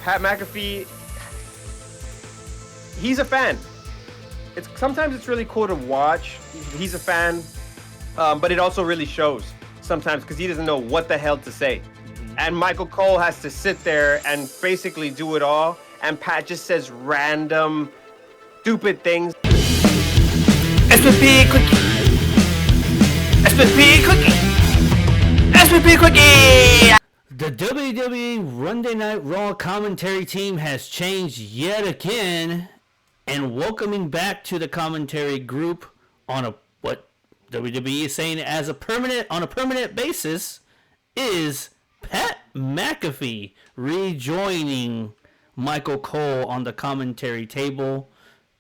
Pat McAfee, he's a fan. Sometimes it's really cool to watch. He's a fan, but it also really shows sometimes because he doesn't know what the hell to say. And Michael Cole has to sit there and basically do it all. And Pat just says random, stupid things. SPP Quickie! SPP Quickie! SPP Quickie! The WWE Monday Night Raw commentary team has changed yet again, and welcoming back to the commentary group on what WWE is saying as on a permanent basis is Pat McAfee rejoining Michael Cole on the commentary table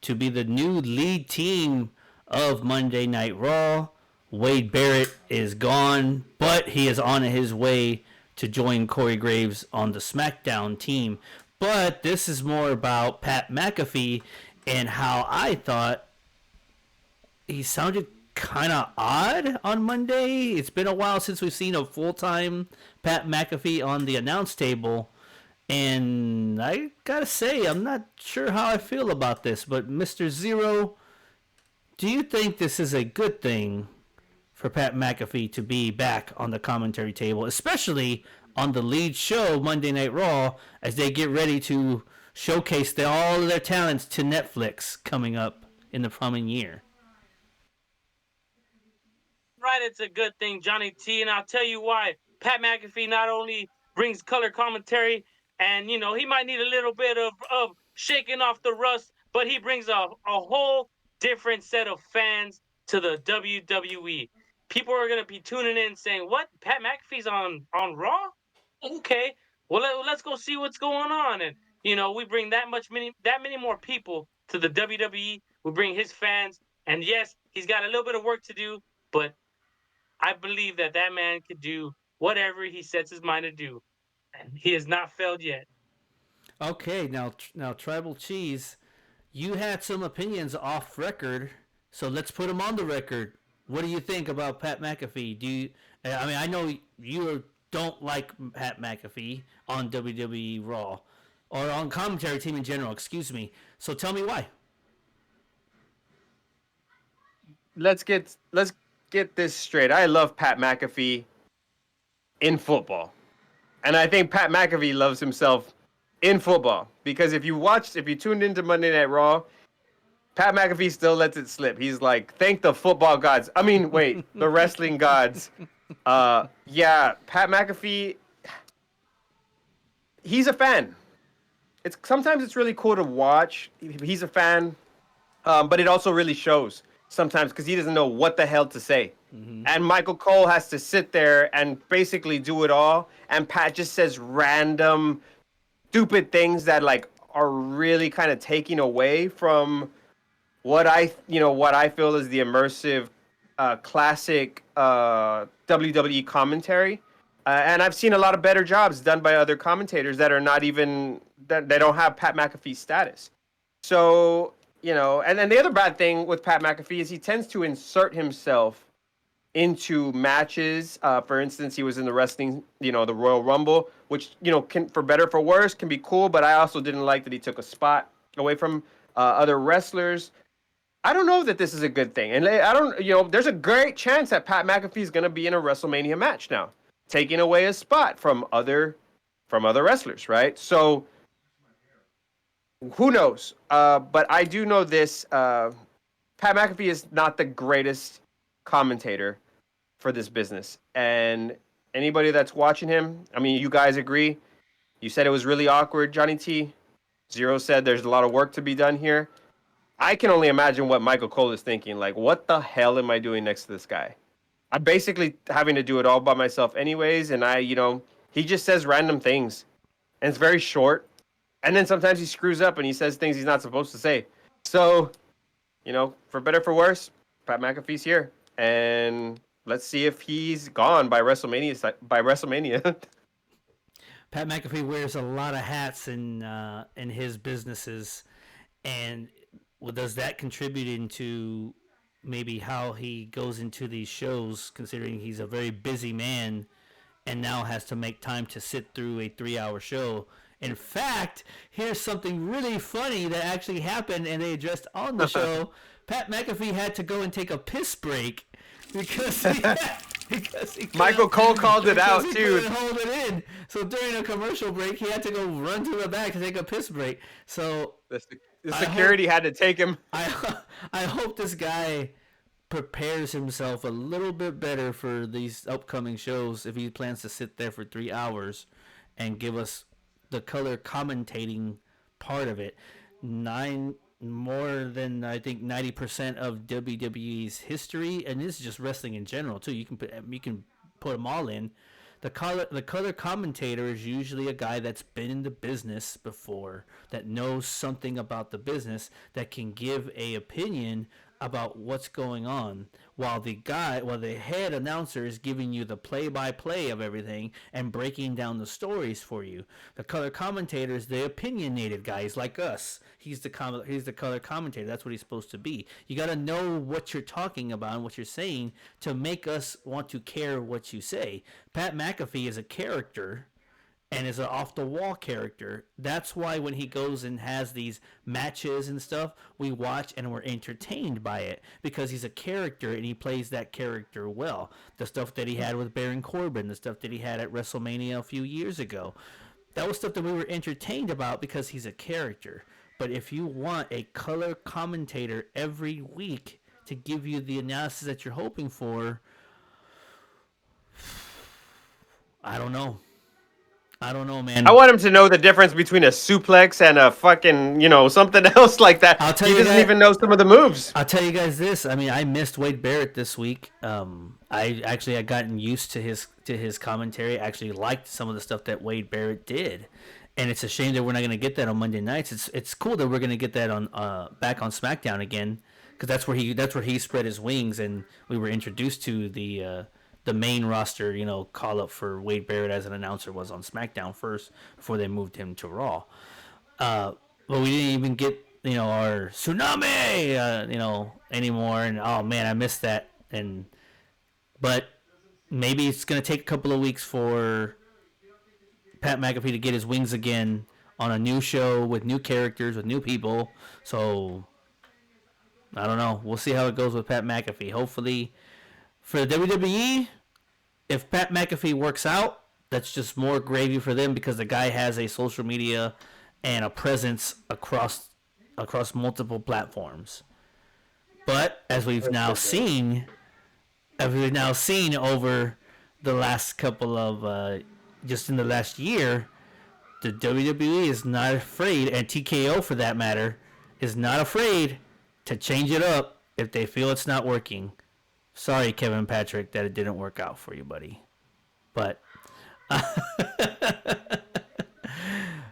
to be the new lead team of Monday Night Raw. Wade Barrett is gone, but he is on his way to join Corey Graves on the SmackDown team. But this is more about Pat McAfee and how I thought he sounded kind of odd on Monday. It's been a while since we've seen a full-time Pat McAfee on the announce table. And I gotta say, I'm not sure how I feel about this. But Mr. Zero, do you think this is a good thing for Pat McAfee to be back on the commentary table, especially on the lead show, Monday Night Raw, as they get ready to showcase all of their talents to Netflix coming up in the coming year? Right, it's a good thing, Johnny T, and I'll tell you why. Pat McAfee not only brings color commentary, and, you know, he might need a little bit of shaking off the rust, but he brings a whole different set of fans to the WWE. People are going to be tuning in saying, what, Pat McAfee's on Raw? Okay, well, let's go see what's going on. And, you know, we bring that many more people to the WWE. We bring his fans. And yes, he's got a little bit of work to do, but I believe that man could do whatever he sets his mind to do. And he has not failed yet. Okay, now Tribal Cheese, you had some opinions off record, so let's put them on the record. What do you think about Pat McAfee? I know you don't like Pat McAfee on WWE Raw, or on commentary team in general, excuse me. So tell me why. Let's get this straight. I love Pat McAfee in football. And I think Pat McAfee loves himself in football. Because if you tuned into Monday Night Raw, Pat McAfee still lets it slip. He's like, thank the football gods. I mean, wait, the wrestling gods. Yeah, Pat McAfee, he's a fan. Sometimes it's really cool to watch. He's a fan, but it also really shows sometimes because he doesn't know what the hell to say. And Michael Cole has to sit there and basically do it all. And Pat just says random, stupid things that like are really kind of taking away from what I feel is the immersive, classic WWE commentary. And I've seen a lot of better jobs done by other commentators that are not even that they don't have Pat McAfee status. So, you know, and then the other bad thing with Pat McAfee is he tends to insert himself into matches. For instance, he was in the wrestling, the Royal Rumble, which, can, for better for worse, can be cool. But I also didn't like that he took a spot away from other wrestlers. I don't know that this is a good thing. And there's a great chance that Pat McAfee is going to be in a WrestleMania match now, taking away a spot from other wrestlers, right? So who knows? But I do know this. Pat McAfee is not the greatest commentator for this business. And anybody that's watching him, I mean, you guys agree. You said it was really awkward, Johnny T. Zero said there's a lot of work to be done here. I can only imagine what Michael Cole is thinking. Like, what the hell am I doing next to this guy? I'm basically having to do it all by myself anyways. And he just says random things. And it's very short. And then sometimes he screws up and he says things he's not supposed to say. So, for better for worse, Pat McAfee's here. And let's see if he's gone by WrestleMania. Pat McAfee wears a lot of hats in his businesses. And does that contribute into maybe how he goes into these shows, considering he's a very busy man and now has to make time to sit through a 3-hour show In fact, here's something really funny that actually happened, and they addressed on the show. Pat McAfee had to go and take a piss break because he Michael Cole called it out, he too. couldn't hold it in. So during a commercial break, he had to go run to the back to take a piss break. So The security had to take him. I hope this guy prepares himself a little bit better for these upcoming shows if he plans to sit there for 3 hours and give us the color commentating part of it. More than I think 90% of WWE's history, and this is just wrestling in general too. You can put them all in. The color commentator is usually a guy that's been in the business before, that knows something about the business, that can give a opinion about what's going on, while the head announcer is giving you the play-by-play of everything and breaking down the stories for you. The color commentator is the opinionated guy. He's like us. He's the color commentator. That's what he's supposed to be. You got to know what you're talking about and what you're saying to make us want to care what you say. Pat McAfee is a character and is an off-the-wall character. That's why when he goes and has these matches and stuff, we watch and we're entertained by it, because he's a character and he plays that character well. The stuff that he had with Baron Corbin, the stuff that he had at WrestleMania a few years ago, that was stuff that we were entertained about because he's a character. But if you want a color commentator every week to give you the analysis that you're hoping for, I don't know. Man. I want him to know the difference between a suplex and a fucking, something else like that. He doesn't even know some of the moves. I'll tell you guys this. I mean, I missed Wade Barrett this week. I had gotten used to his commentary. I actually liked some of the stuff that Wade Barrett did, and it's a shame that we're not going to get that on Monday nights. It's cool that we're going to get that on back on SmackDown again, because that's where he spread his wings, and we were introduced to the main roster, call up for Wade Barrett as an announcer was on SmackDown first before they moved him to Raw. But we didn't even get, our tsunami, anymore. And oh man, I missed that. But maybe it's going to take a couple of weeks for Pat McAfee to get his wings again on a new show with new characters, with new people. So I don't know. We'll see how it goes with Pat McAfee. Hopefully for the WWE, if Pat McAfee works out, that's just more gravy for them, because the guy has a social media and a presence across multiple platforms. But as we've now seen over the last couple of just in the last year, the WWE is not afraid, and TKO for that matter, is not afraid to change it up if they feel it's not working. Sorry, Kevin Patrick, that it didn't work out for you, buddy. But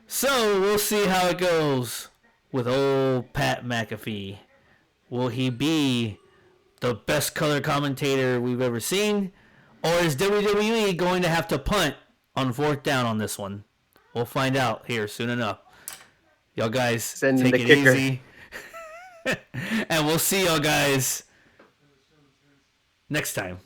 so we'll see how it goes with old Pat McAfee. Will he be the best color commentator we've ever seen, or is WWE going to have to punt on 4th down on this one? We'll find out here soon enough. Y'all guys, take it easy. And we'll see y'all guys next time.